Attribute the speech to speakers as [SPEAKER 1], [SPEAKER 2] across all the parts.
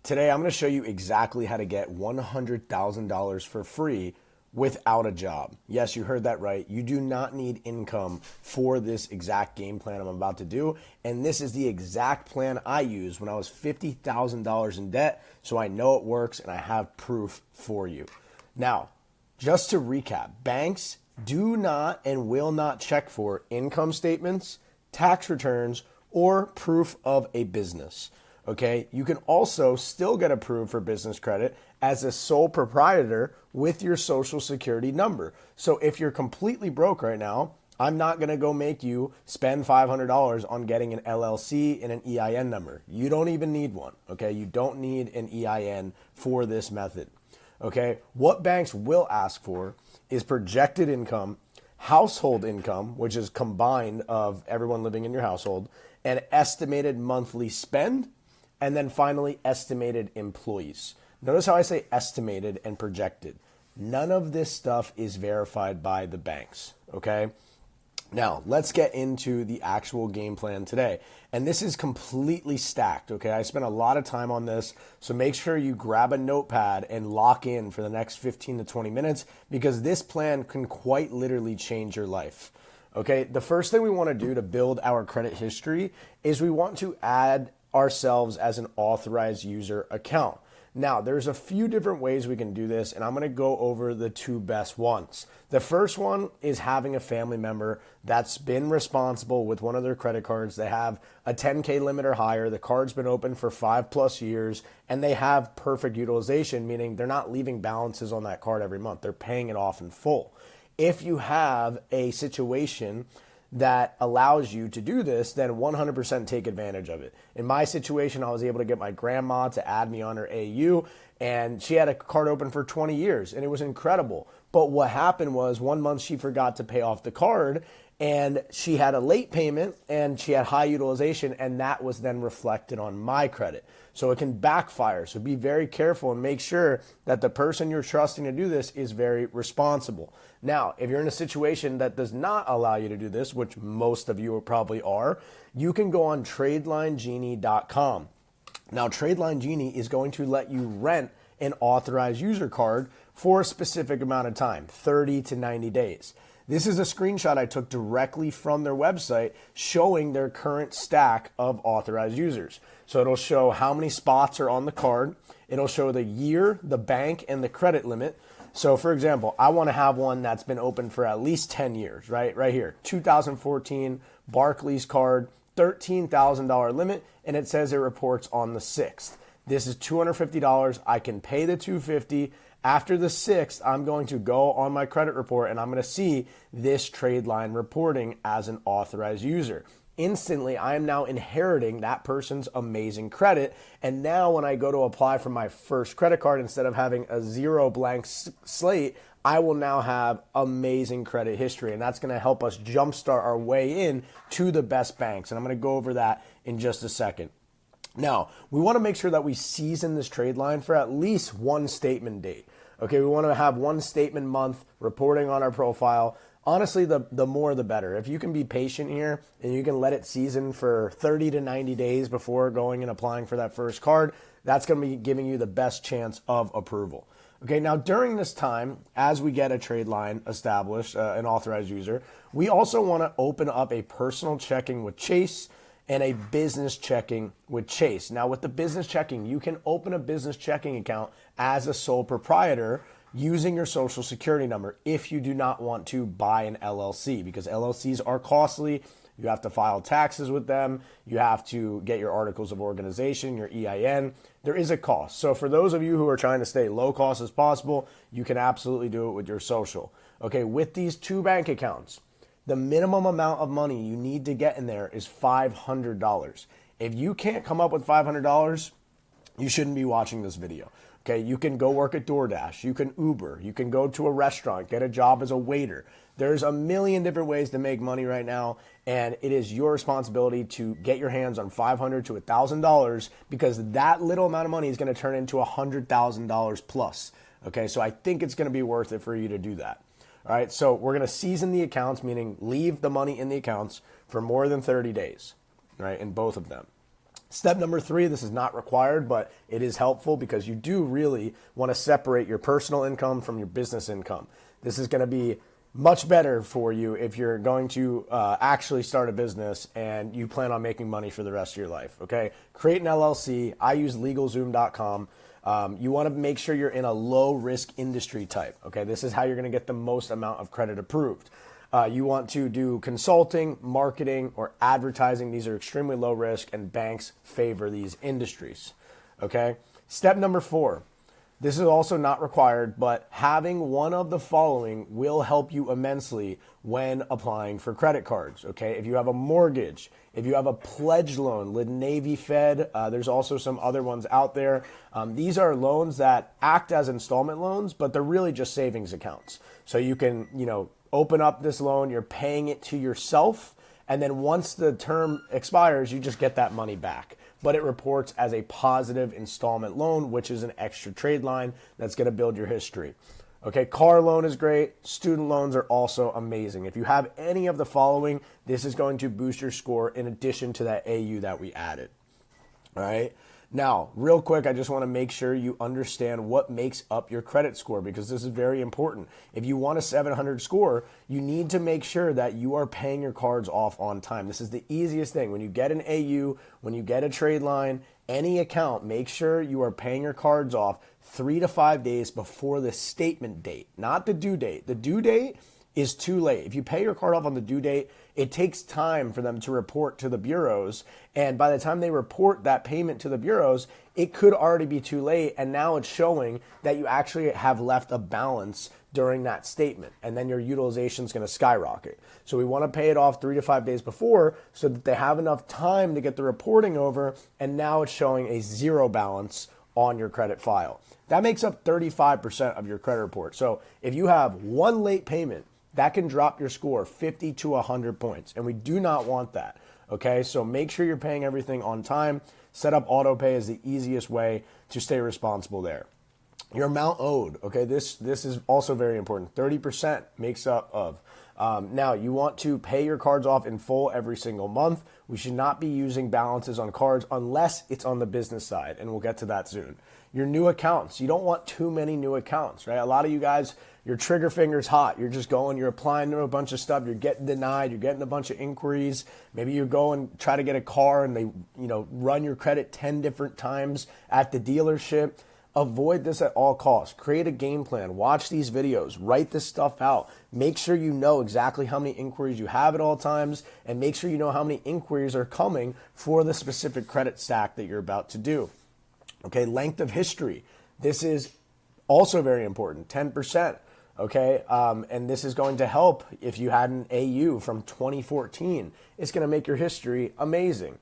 [SPEAKER 1] Today, I'm going to show you exactly how to get $100,000 for free without a job. Yes, you heard that right. You do not need income for this exact game plan I'm about to do. And this is the exact plan I used when I was $50,000 in debt. So I know it works and I have proof for you. Now, just to recap, banks do not and will not check for income statements, tax returns, or proof of a business. Okay, you can also still get approved for business credit as a sole proprietor with your social security number. So if you're completely broke right now, I'm not going to go make you spend $500 on getting an LLC and an EIN number. You don't even need one. Okay, you don't need an EIN for this method. Okay, what banks will ask for is projected income, household income, which is combined of everyone living in your household, and estimated monthly spend, and then finally, estimated employees. Notice how I say estimated and projected. None of this stuff is verified by the banks, okay? Now, let's get into the actual game plan today. And this is completely stacked, okay? I spent a lot of time on this, so make sure you grab a notepad and lock in for the next 15 to 20 minutes because this plan can quite literally change your life. Okay, the first thing we want to do to build our credit history is we want to add ourselves as an authorized user account. Now, there's a few different ways we can do this, and I'm going to go over the two best ones. The first one is having a family member that's been responsible with one of their credit cards. They have a 10K limit or higher. The card's been open for 5+ years, and they have perfect utilization, meaning they're not leaving balances on that card every month. They're paying it off in full. If you have a situation that allows you to do this, then 100% take advantage of it. In my situation, I was able to get my grandma to add me on her AU, and she had a card open for 20 years, and it was incredible. But what happened was 1 month she forgot to pay off the card, and she had a late payment, and she had high utilization, and that was then reflected on my credit. So it can backfire. So be very careful and make sure that the person you're trusting to do this is very responsible. Now, if you're in a situation that does not allow you to do this, which most of you probably are, you can go on TradelineGenie.com. Now, Tradeline Genie is going to let you rent an authorized user card for a specific amount of time, 30 to 90 days. This is a screenshot I took directly from their website showing their current stack of authorized users. So it'll show how many spots are on the card. It'll show the year, the bank, and the credit limit. So for example, I want to have one that's been open for at least 10 years, right? Right here, 2014 Barclays card, $13,000 limit, and it says it reports on the 6th. This is $250. I can pay the $250. After the 6th, I'm going to go on my credit report and I'm going to see this trade line reporting as an authorized user. Instantly, I am now inheriting that person's amazing credit. And now when I go to apply for my first credit card, instead of having a zero blank slate, I will now have amazing credit history. And that's going to help us jumpstart our way in to the best banks. And I'm going to go over that in just a second. Now, we want to make sure that we season this trade line for at least one statement date. Okay, we want to have one statement month reporting on our profile. Honestly, the more the better. If you can be patient here and you can let it season for 30 to 90 days before going and applying for that first card, that's going to be giving you the best chance of approval. Okay, now during this time, as we get a trade line established, an authorized user, we also want to open up a personal checking with Chase and a business checking with Chase. Now with the business checking, you can open a business checking account as a sole proprietor using your social security number if you do not want to buy an LLC, because LLCs are costly. You have to file taxes with them. You have to get your articles of organization, your EIN. There is a cost. So for those of you who are trying to stay low cost as possible, you can absolutely do it with your social. Okay, with these two bank accounts, the minimum amount of money you need to get in there is $500. If you can't come up with $500, you shouldn't be watching this video. Okay, you can go work at DoorDash, you can Uber, you can go to a restaurant, get a job as a waiter. There's a million different ways to make money right now, and it is your responsibility to get your hands on $500 to $1,000 because that little amount of money is going to turn into $100,000 plus. Okay, so I think it's going to be worth it for you to do that. All right, so we're going to season the accounts, meaning leave the money in the accounts for more than 30 days, right, in both of them. Step number 3, this is not required, but it is helpful because you do really want to separate your personal income from your business income. This is going to be much better for you if you're going to actually start a business and you plan on making money for the rest of your life, okay? Create an LLC. I use LegalZoom.com. You want to make sure you're in a low-risk industry type, okay? This is how you're going to get the most amount of credit approved. You want to do consulting, marketing, or advertising. These are extremely low risk, and banks favor these industries, okay? Step number 4. This is also not required, but having one of the following will help you immensely when applying for credit cards, okay? If you have a mortgage, if you have a pledge loan, Navy Fed, there's also some other ones out there. These are loans that act as installment loans, but they're really just savings accounts. So you can, open up this loan, you're paying it to yourself, and then once the term expires, you just get that money back. But it reports as a positive installment loan, which is an extra trade line that's going to build your history. Okay, car loan is great. Student loans are also amazing. If you have any of the following, this is going to boost your score in addition to that AU that we added. All right. Now, real quick, I just want to make sure you understand what makes up your credit score because this is very important. If you want a 700 score, you need to make sure that you are paying your cards off on time. This is the easiest thing. When you get an AU, when you get a trade line, any account, make sure you are paying your cards off 3 to 5 days before the statement date, not the due date. The due date is too late. If you pay your card off on the due date, it takes time for them to report to the bureaus. And by the time they report that payment to the bureaus, it could already be too late. And now it's showing that you actually have left a balance during that statement. And then your utilization is going to skyrocket. So we want to pay it off 3 to 5 days before so that they have enough time to get the reporting over. And now it's showing a zero balance on your credit file. That makes up 35% of your credit report. So if you have one late payment, that can drop your score 50 to 100 points, and we do not want that, okay? So make sure you're paying everything on time. Set up auto pay is the easiest way to stay responsible there. Your amount owed, okay? This is also very important. 30% makes up of. Now, you want to pay your cards off in full every single month. We should not be using balances on cards unless it's on the business side, and we'll get to that soon. Your new accounts. You don't want too many new accounts, right? A lot of you guys, your trigger finger's hot. You're just going, you're applying to a bunch of stuff. You're getting denied. You're getting a bunch of inquiries. Maybe you go and try to get a car and they, run your credit 10 different times at the dealership. Avoid this at all costs. Create a game plan. Watch these videos. Write this stuff out. Make sure you know exactly how many inquiries you have at all times, and make sure you know how many inquiries are coming for the specific credit stack that you're about to do. Okay, length of history. This is also very important, 10%. Okay, and this is going to help if you had an AU from 2014. It's going to make your history amazing.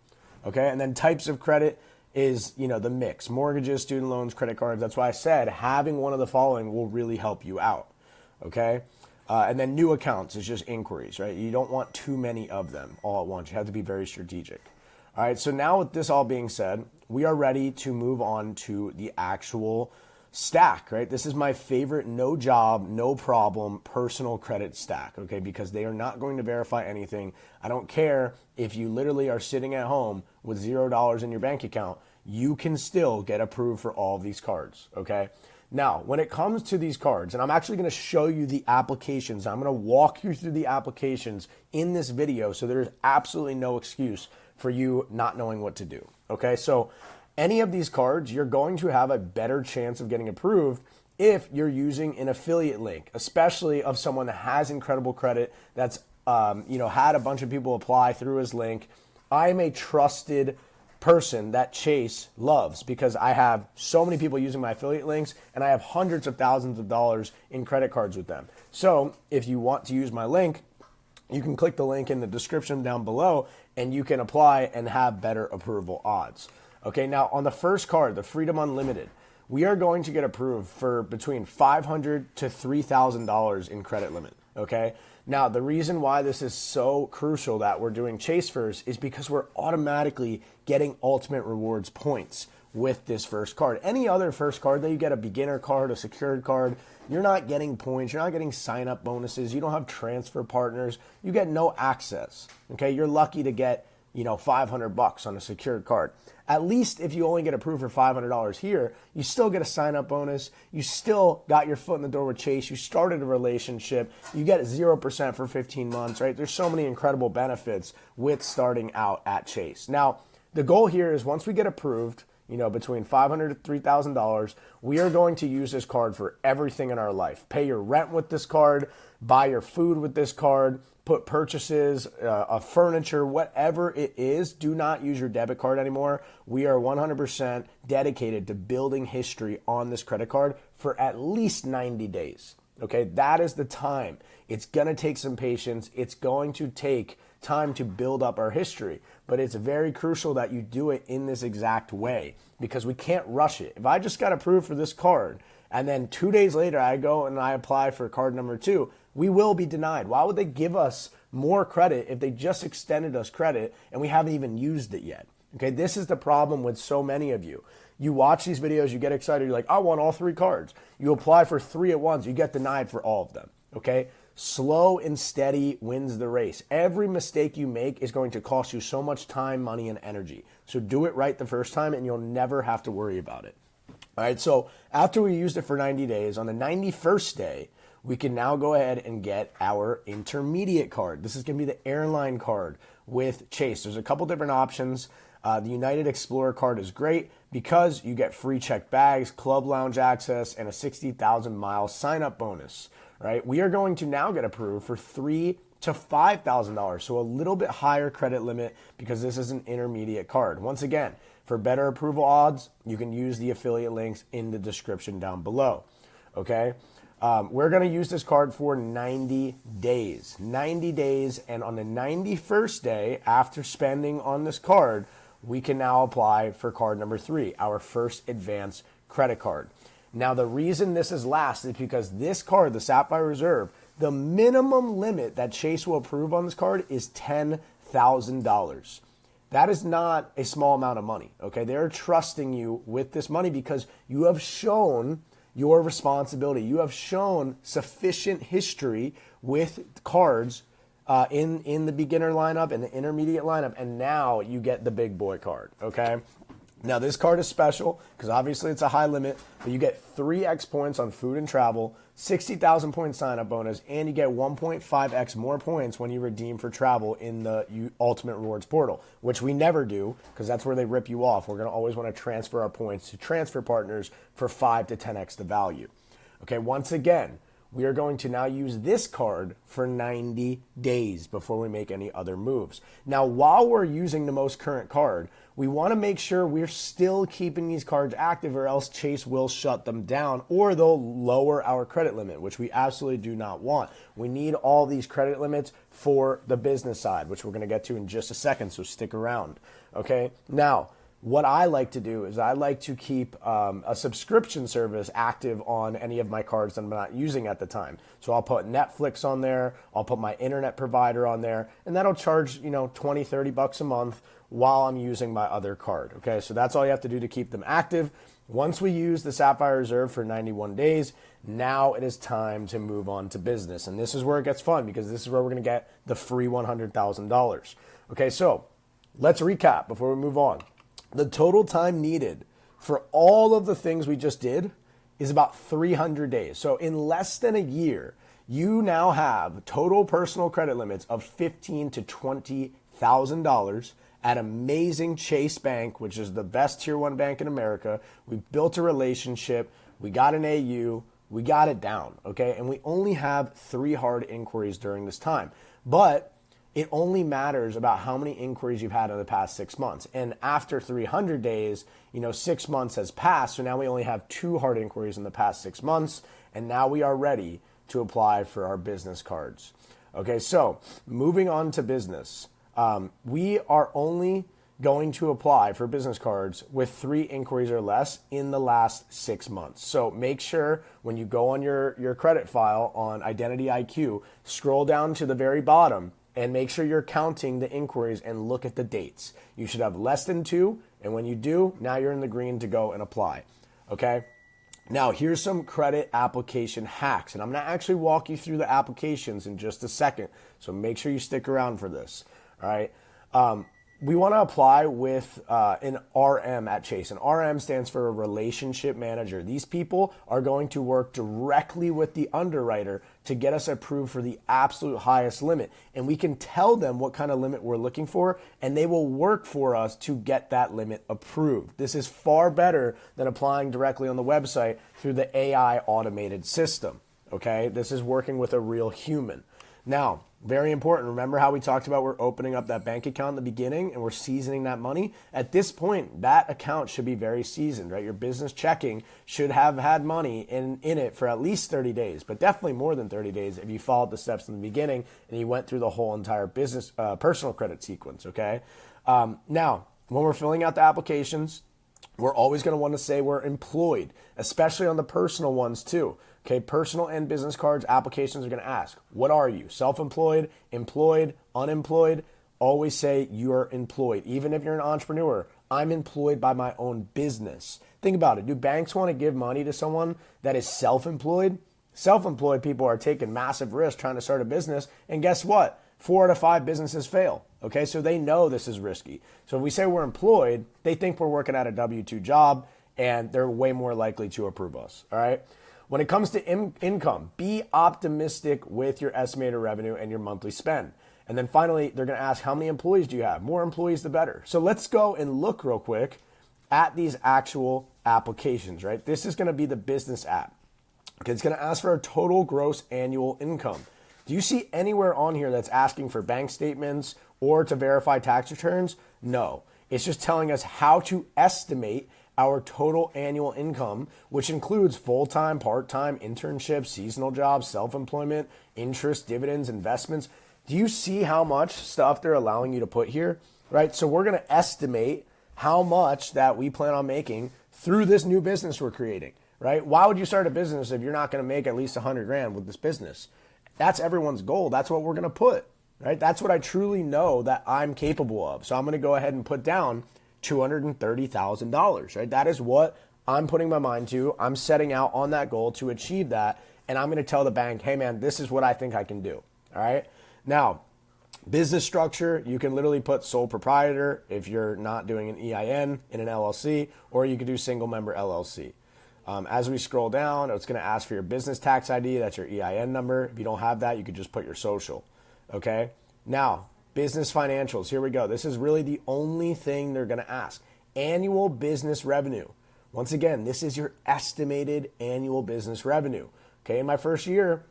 [SPEAKER 1] Okay, and then types of credit is, the mix. Mortgages, student loans, credit cards. That's why I said having one of the following will really help you out. Okay, and then new accounts is just inquiries, right? You don't want too many of them all at once. You have to be very strategic. All right, so now with this all being said, we are ready to move on to the actual stack, right? This is my favorite no job, no problem personal credit stack, okay? Because they are not going to verify anything. I don't care if you literally are sitting at home with $0 in your bank account, you can still get approved for all of these cards, okay? Now, when it comes to these cards, and I'm actually going to show you the applications. I'm going to walk you through the applications in this video so there's absolutely no excuse for you not knowing what to do, okay? So any of these cards, you're going to have a better chance of getting approved if you're using an affiliate link, especially of someone that has incredible credit, that's had a bunch of people apply through his link. I'm a trusted person that Chase loves because I have so many people using my affiliate links and I have hundreds of thousands of dollars in credit cards with them. So if you want to use my link, you can click the link in the description down below and you can apply and have better approval odds. Okay, now on the first card, the Freedom Unlimited, we are going to get approved for between $500 to $3,000 in credit limit, okay? Now, the reason why this is so crucial that we're doing Chase first is because we're automatically getting Ultimate Rewards points with this first card. Any other first card that you get, a beginner card, a secured card, you're not getting points, you're not getting sign-up bonuses, you don't have transfer partners, you get no access, okay? You're lucky to get $500 on a secured card. At least if you only get approved for $500 here, you still get a sign-up bonus. You still got your foot in the door with Chase. You started a relationship. You get 0% for 15 months, right? There's so many incredible benefits with starting out at Chase. Now, the goal here is once we get approved, between $500 to $3,000, we are going to use this card for everything in our life. Pay your rent with this card, buy your food with this card, put purchases, furniture, whatever it is. Do not use your debit card anymore. We are 100% dedicated to building history on this credit card for at least 90 days. Okay, that is the time. It's going to take some patience. It's going to take time to build up our history, but it's very crucial that you do it in this exact way because we can't rush it. If I just got approved for this card and then 2 days later I go and I apply for card number 2, we will be denied. Why would they give us more credit if they just extended us credit and we haven't even used it yet? Okay, this is the problem with so many of you. You watch these videos, you get excited, you're like, I want all 3 cards. You apply for 3 at once, you get denied for all of them, okay? Slow and steady wins the race. Every mistake you make is going to cost you so much time, money, and energy. So do it right the first time and you'll never have to worry about it. All right, so after we used it for 90 days, on the 91st day, we can now go ahead and get our intermediate card. This is going to be the airline card with Chase. There's a couple different options. The United Explorer card is great because you get free checked bags, club lounge access, and a 60,000 mile sign-up bonus. Right? We are going to now get approved for $3,000 to $5,000, so a little bit higher credit limit because this is an intermediate card. Once again, for better approval odds, you can use the affiliate links in the description down below. Okay? We're going to use this card for 90 days. 90 days, and on the 91st day after spending on this card, we can now apply for card number 3, our first advanced credit card. Now, the reason this is last is because this card, the Sapphire Reserve, the minimum limit that Chase will approve on this card is $10,000. That is not a small amount of money, okay? They're trusting you with this money because you have shown your responsibility. You have shown sufficient history with cards in the beginner lineup and the intermediate lineup, and now you get the big boy card, okay? Now, this card is special because obviously it's a high limit, but you get 3x points on food and travel, 60,000 point sign-up bonus, and you get 1.5x more points when you redeem for travel in the Ultimate Rewards portal, which we never do because that's where they rip you off. We're going to always want to transfer our points to transfer partners for 5 to 10x the value. Okay, once again, we are going to now use this card for 90 days before we make any other moves. Now, while we're using the most current card, we want to make sure we're still keeping these cards active or else Chase will shut them down or they'll lower our credit limit, which we absolutely do not want. We need all these credit limits for the business side, which we're going to get to in just a second, so stick around. Okay, now, what I like to do is I like to keep a subscription service active on any of my cards that I'm not using at the time. So I'll put Netflix on there, I'll put my internet provider on there, and that'll charge, $20-$30 a month while I'm using my other card. Okay, so that's all you have to do to keep them active. Once we use the Sapphire Reserve for 91 days, now it is time to move on to business. And this is where it gets fun because this is where we're going to get the free $100,000. Okay, so let's recap before we move on. The total time needed for all of the things we just did is about 300 days. So in less than a year, you now have total personal credit limits of $15,000 to $20,000 at amazing Chase Bank, which is the best tier 1 bank in America. We built a relationship. We got an AU. We got it down, okay? And we only have 3 hard inquiries during this time. But it only matters about how many inquiries you've had in the past 6 months. And after 300 days, 6 months has passed. So now we only have 2 hard inquiries in the past 6 months. And now we are ready to apply for our business cards. Okay, so moving on to business. We are only going to apply for business cards with 3 inquiries or less in the last 6 months. So make sure when you go on your credit file on Identity IQ, scroll down to the very bottom and make sure you're counting the inquiries and look at the dates. You should have less than 2, and when you do, now you're in the green to go and apply, okay? Now, here's some credit application hacks, and I'm going to actually walk you through the applications in just a second, so make sure you stick around for this, all right? we want to apply with an RM at Chase. An RM stands for a relationship manager. These people are going to work directly with the underwriter to get us approved for the absolute highest limit. And we can tell them what kind of limit we're looking for, and they will work for us to get that limit approved. This is far better than applying directly on the website through the AI automated system. Okay, this is working with a real human. Now, very important. Remember how we talked about we're opening up that bank account in the beginning and we're seasoning that money? At this point, that account should be very seasoned, right? Your business checking should have had money in it for at least 30 days, but definitely more than 30 days if you followed the steps in the beginning and you went through the whole entire business personal credit sequence, okay? Now, when we're filling out the applications, we're always going to want to say we're employed, especially on the personal ones too. Okay, personal and business cards, applications are going to ask, what are you? Self-employed, employed, unemployed? Always say you're employed. Even if you're an entrepreneur, I'm employed by my own business. Think about it. Do banks want to give money to someone that is self-employed? Self-employed people are taking massive risks trying to start a business. And guess what? 4 out of 5 businesses fail. Okay, so they know this is risky. So if we say we're employed, they think we're working at a W-2 job and they're way more likely to approve us. All right. When it comes to income, be optimistic with your estimated revenue and your monthly spend. And then finally, they're going to ask, how many employees do you have? More employees, the better. So let's go and look real quick at these actual applications, right? This is going to be the business app. Okay, it's going to ask for a total gross annual income. Do you see anywhere on here that's asking for bank statements or to verify tax returns? No. It's just telling us how to estimate our total annual income, which includes full-time, part-time, internships, seasonal jobs, self-employment, interest, dividends, investments. Do you see how much stuff they're allowing you to put here, right? So we're going to estimate how much that we plan on making through this new business we're creating, right? Why would you start a business if you're not going to make at least 100 grand with this business? That's everyone's goal. That's what we're going to put, right? That's what I truly know that I'm capable of. So I'm going to go ahead and put down $230,000, right? That is what I'm putting my mind to. I'm setting out on that goal to achieve that. And I'm going to tell the bank, hey man, this is what I think I can do. All right. Now, business structure, you can literally put sole proprietor if you're not doing an EIN in an LLC, or you could do single member LLC. As we scroll down, it's going to ask for your business tax ID. That's your EIN number. If you don't have that, you could just put your social. Okay. Now, business financials, here we go. This is really the only thing they're going to ask. Annual business revenue. Once again, this is your estimated annual business revenue. Okay, in my first year,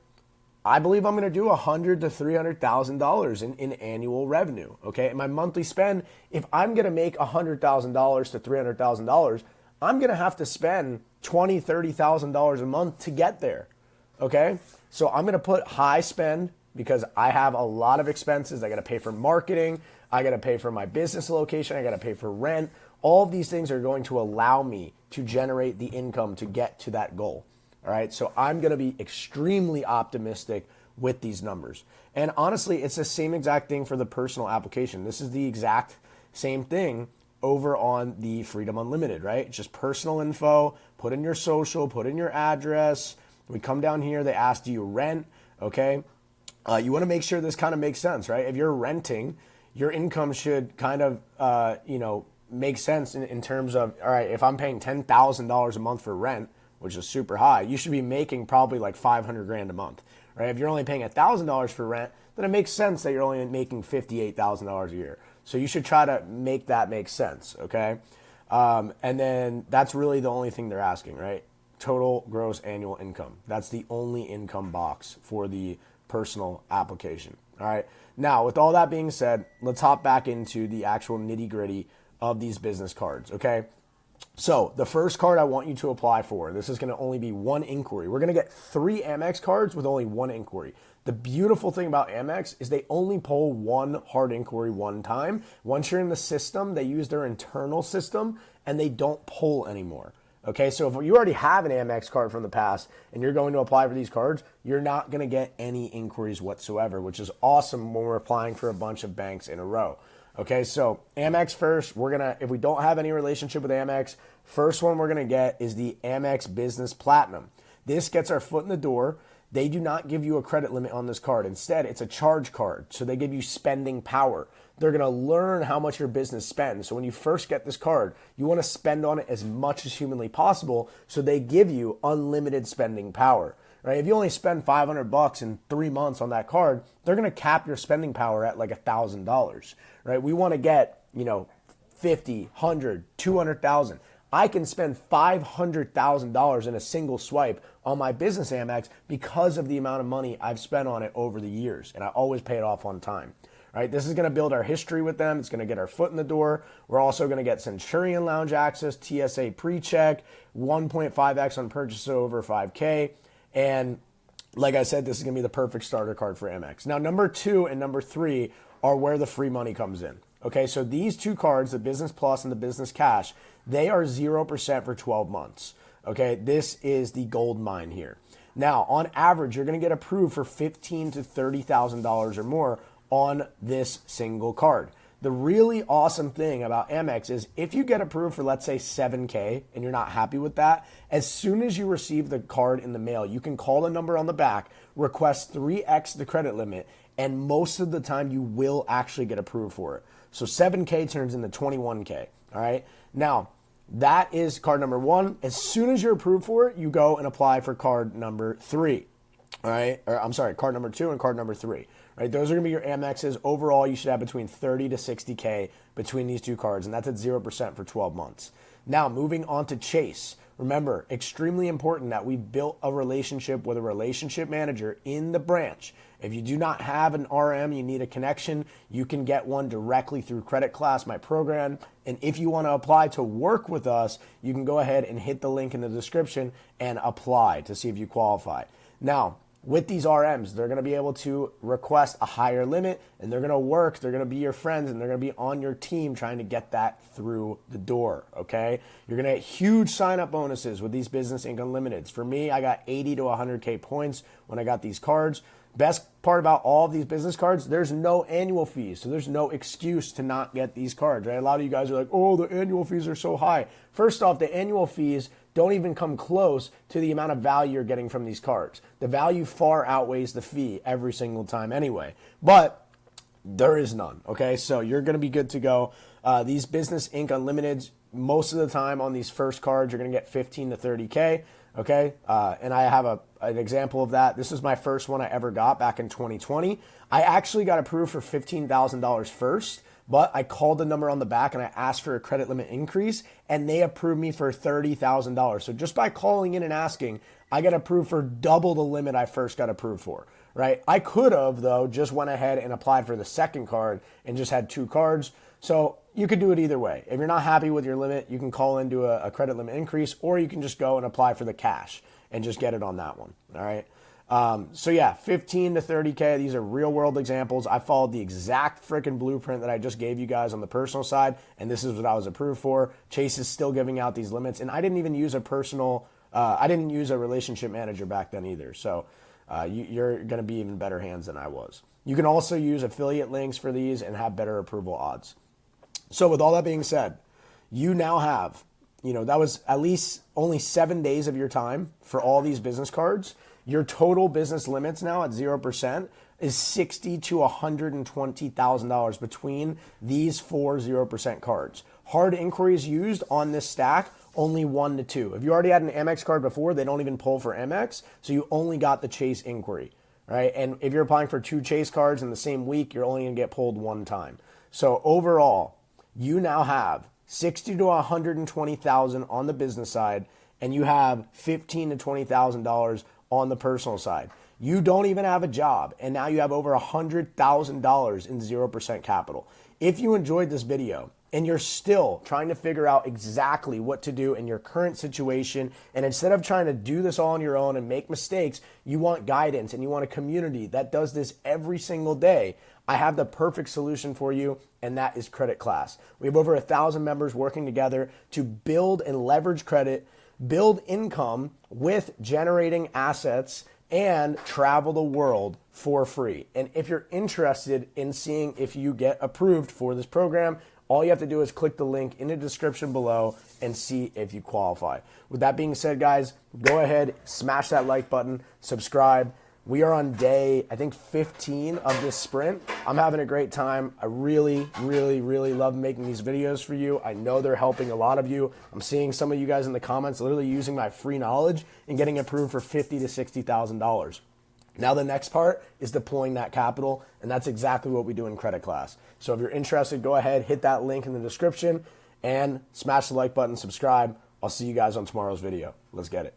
[SPEAKER 1] I believe I'm going to do $100,000 to $300,000 in annual revenue. Okay, and my monthly spend, if I'm going to make $100,000 to $300,000, I'm going to have to spend $20,000, $30,000 a month to get there. Okay, so I'm going to put high spend, because I have a lot of expenses. I got to pay for marketing. I got to pay for my business location. I got to pay for rent. All of these things are going to allow me to generate the income to get to that goal. All right. So I'm going to be extremely optimistic with these numbers. And honestly, it's the same exact thing for the personal application. This is the exact same thing over on the Freedom Unlimited, right? It's just personal info, put in your social, put in your address. We come down here, they ask, do you rent? Okay. You want to make sure this kind of makes sense, right? If you're renting, your income should kind of, make sense in terms of, all right, if I'm paying $10,000 a month for rent, which is super high, you should be making probably like 500 grand a month, right? If you're only paying $1,000 for rent, then it makes sense that you're only making $58,000 a year. So you should try to make that make sense, okay? And then that's really the only thing they're asking, right? Total gross annual income. That's the only income box for the personal application. All right. Now, with all that being said, let's hop back into the actual nitty gritty of these business cards. Okay. So the first card I want you to apply for, this is going to only be one inquiry. We're going to get 3 Amex cards with only one inquiry. The beautiful thing about Amex is they only pull one hard inquiry one time. Once you're in the system, they use their internal system and they don't pull anymore. Okay, so if you already have an Amex card from the past and you're going to apply for these cards, you're not going to get any inquiries whatsoever, which is awesome when we're applying for a bunch of banks in a row. Okay, so Amex first, if we don't have any relationship with Amex, first one we're going to get is the Amex Business Platinum. This gets our foot in the door. They do not give you a credit limit on this card. Instead, it's a charge card. So they give you spending power. They're going to learn how much your business spends. So when you first get this card, you want to spend on it as much as humanly possible, so they give you unlimited spending power. Right? If you only spend $500 in 3 months on that card, they're going to cap your spending power at like $1,000. Right? We want to get, 50, 100, 200,000. I can spend $500,000 in a single swipe on my business Amex because of the amount of money I've spent on it over the years, and I always pay it off on time. Right? This is going to build our history with them. It's going to get our foot in the door. We're also going to get Centurion Lounge access, TSA pre-check, 1.5x on purchases over 5K. And like I said, this is going to be the perfect starter card for Amex. Now, number 2 and number 3 are where the free money comes in. Okay, so these two cards, the Business Plus and the Business Cash, they are 0% for 12 months. Okay, this is the gold mine here. Now, on average, you're going to get approved for $15,000 to $30,000 or more on this single card. The really awesome thing about Amex is if you get approved for, let's say, $7K and you're not happy with that, as soon as you receive the card in the mail, you can call the number on the back, request 3x the credit limit, and most of the time you will actually get approved for it. So 7K turns into 21K, all right? Now, that is card number 1. As soon as you're approved for it, you go and apply for card number 3, all right? Or I'm sorry, card number 2 and card number 3. Right, those are going to be your Amexes. Overall, you should have between 30 to 60K between these two cards, and that's at 0% for 12 months. Now, moving on to Chase. Remember, extremely important that we built a relationship with a relationship manager in the branch. If you do not have an RM, you need a connection, you can get one directly through Credit Class, my program. And if you want to apply to work with us, you can go ahead and hit the link in the description and apply to see if you qualify. Now, with these RMs, they're going to be able to request a higher limit, and they're going to work, they're going to be your friends, and they're going to be on your team trying to get that through the door, okay? You're going to get huge sign-up bonuses with these Business Inc. Unlimiteds. For me, I got 80 to 100K points when I got these cards. Best part about all of these business cards, there's no annual fees, so there's no excuse to not get these cards, right? A lot of you guys are like, oh, the annual fees are so high. First off, the annual fees don't even come close to the amount of value you're getting from these cards. The value far outweighs the fee every single time anyway, but there is none, okay? So you're going to be good to go. These Business Inc. Unlimiteds, most of the time on these first cards, you're going to get 15 to 30K, okay? And I have an example of that. This is my first one I ever got back in 2020. I actually got approved for $15,000 first, but I called the number on the back and I asked for a credit limit increase, and they approved me for $30,000. So just by calling in and asking, I got approved for double the limit I first got approved for, right? I could have, though, just went ahead and applied for the second card and just had 2 cards. So you could do it either way. If you're not happy with your limit, you can call into a credit limit increase, or you can just go and apply for the cash and just get it on that one, all right? So yeah, 15 to 30K, these are real world examples. I followed the exact freaking blueprint that I just gave you guys on the personal side, and this is what I was approved for. Chase is still giving out these limits, and I didn't even use I didn't use a relationship manager back then either. So you're going to be in better hands than I was. You can also use affiliate links for these and have better approval odds. So with all that being said, you now have, that was at least only 7 days of your time for all these business cards. Your total business limits now at 0% is $60,000 to $120,000 between these 4 0% cards. Hard inquiries used on this stack, only 1 to 2. If you already had an Amex card before, they don't even pull for Amex, so you only got the Chase inquiry, right? And if you're applying for 2 Chase cards in the same week, you're only going to get pulled 1 time. So overall, you now have $60,000 to $120,000 on the business side, and you have $15,000 to $20,000 on the personal side. You don't even have a job, and now you have over $100,000 in 0% capital. If you enjoyed this video and you're still trying to figure out exactly what to do in your current situation, and instead of trying to do this all on your own and make mistakes, you want guidance and you want a community that does this every single day, I have the perfect solution for you, and that is Credit Class. We have over 1,000 members working together to build and leverage credit, build income with generating assets, and travel the world for free. And if you're interested in seeing if you get approved for this program, all you have to do is click the link in the description below and see if you qualify. With that being said, guys, go ahead, smash that like button, subscribe. We are on day, I think, 15 of this sprint. I'm having a great time. I really, really, really love making these videos for you. I know they're helping a lot of you. I'm seeing some of you guys in the comments literally using my free knowledge and getting approved for $50,000 to $60,000. Now the next part is deploying that capital, and that's exactly what we do in credit class. So if you're interested, go ahead, hit that link in the description, and smash the like button, subscribe. I'll see you guys on tomorrow's video. Let's get it.